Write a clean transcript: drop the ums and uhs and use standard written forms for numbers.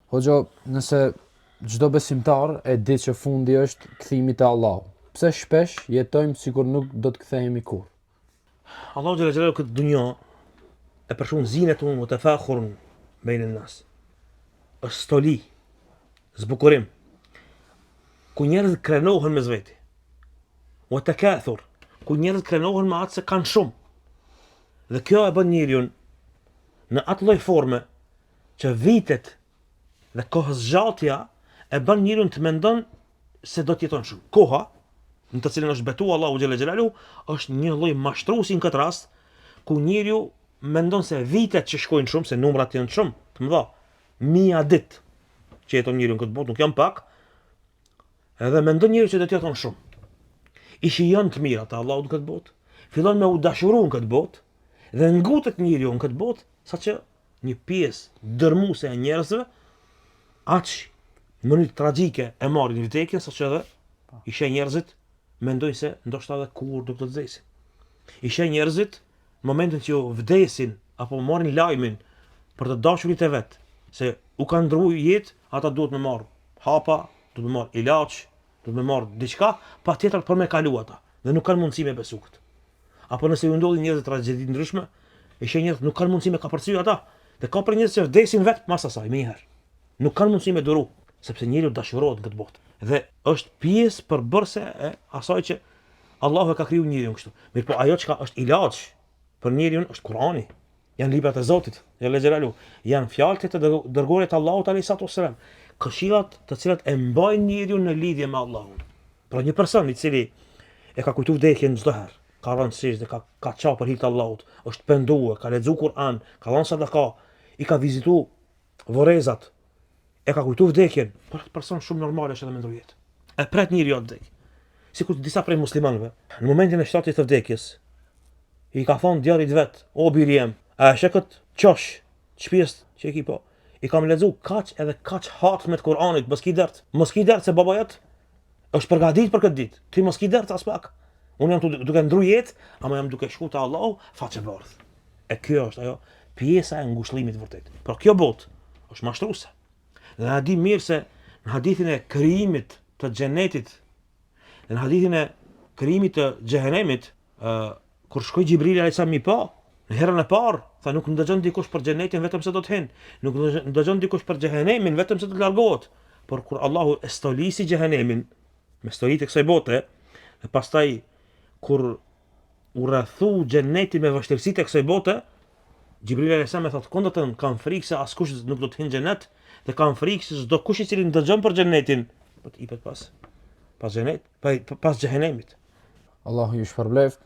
Hoxha, nëse çdo besimtar e di që fundi është kthimi te Allahu, pse shpesh jetojmë sikur nuk do të kthehemi kurrë? Allahu xhalla xhelalu këtë dunja e përshun zinetun wa tafakhurun bejn an-nas. Është stoli, zbukurim, ku njerëzit krenohen mes veti. Wa takathur, ku njerëzit krenohen me atë se kanë shumë. Dhe kjo e bën njeriun në atë lloj forme që vitet dhe kohës gjatja e bën njeriun të mendon se do të jeton shumë. Koha në të cilën është betuar Allahu xhalla xhelalu është një lloj mashtruesi në këtë rast, ku njeriu mendon se vitet që shkojnë shumë, se numrat janë shumë të mëdha, mia ditë që jeton njeriu në këtë botë, nuk janë pak, edhe mendon njeriu që do të jeton shumë. I shijon të mirat e Allahut në këtë botë, fillon me u dashuru në këtë botë, dhe ngutet njeriu në këtë botë, saqë një pjesë dërmuese e njerëzve aq në mënyrë tragjike e marrin vdekjen, saqë edhe i sheh njerëzit mendojnë se ndoshta edhe kur do të vdesin. I sheh njerëzit në momentin që vdesin apo marrin lajmin për të dashurit e vet, se u kanë ndruar jetë, ata duhet me marr hapa, duhet me marr ilaç, duhet me marr diçka patjetër për me kalu ata, dhe nuk kanë mundësi me besu këtë. Apo nëse ju ndodhin njerëz tragjedi ndryshme, e sheh njerëz nuk kanë mundësi me kapërcyer ata, dhe ka për njerëz që vdesin vet mas asaj më herë. Nuk kanë mundësi me duru, sepse njeriu dashurohet në këtë botë. Dhe është pjesë përbërëse e asaj që Allahu e ka kriju njeriun kështu. Mirë po ajo çka është ilaç për njeriun është Kurani. Janë librat e Zotit, Jelle Xhelalu, janë fjalët e të dërguarit Allahut alayhi salatu wassalam, këshillat të cilat e mbajnë njeriun në lidhje me Allahun. Pra një person i cili e ka kujtuar vdekjen çdo herë, ka rëndësisht dhe ka çau për hir të Allahut, është penduar, ka lexuar Kur'an, ka dhënë sadaka, i ka vizituar vorrezat, e ka kujtuar vdekjen, për këtë person shumë normal është edhe me ndërjet. E pret njeriu atë vdekje. Sikur disa prej muslimanëve, në momentin e shtatit të vdekjes, i ka thonë djarit vet, o biri jem, a e sheh kët qosh, ç'pjes që e ki po. I kam lexuar kaq edhe kaq hatme të Kur'anit, mos ki dert se baba jot është përgatitur për këtë ditë. Ti mos ki dert as pak. Unë jam duke ndru jetë, ama jam duke shku te Allahu faqe bardh. E kjo është ajo pjesa e ngushëllimit vërtet. Por kjo botë është mashtruese. Dhe na di mirë se në hadithin e krijimit të xhenetit, në hadithin e krijimit të xhehenemit, kur shkoi Xhibrili alayhis salam pa, në herën e parë, tha nuk ndëgjon dikush për xhenetin vetëm se do të hin, nuk ndëgjon dikush për xhehenemin vetëm se do të largohet. Por kur Allahu e stolisi xhehenemin me stolitë e kësaj bote, dhe pastaj kur u rrethu xhenetin me vështirësitë e kësaj bote, Xhibrili alayhis salam e thotë kundërtën, kam frikë se askush nuk do të hin xhenet, dhe kam frikë se çdo kush i cili ndëgjon për xhenetin, po të ipet pas xhenet, pas xhehenemit. Allahu ju shpërbleft.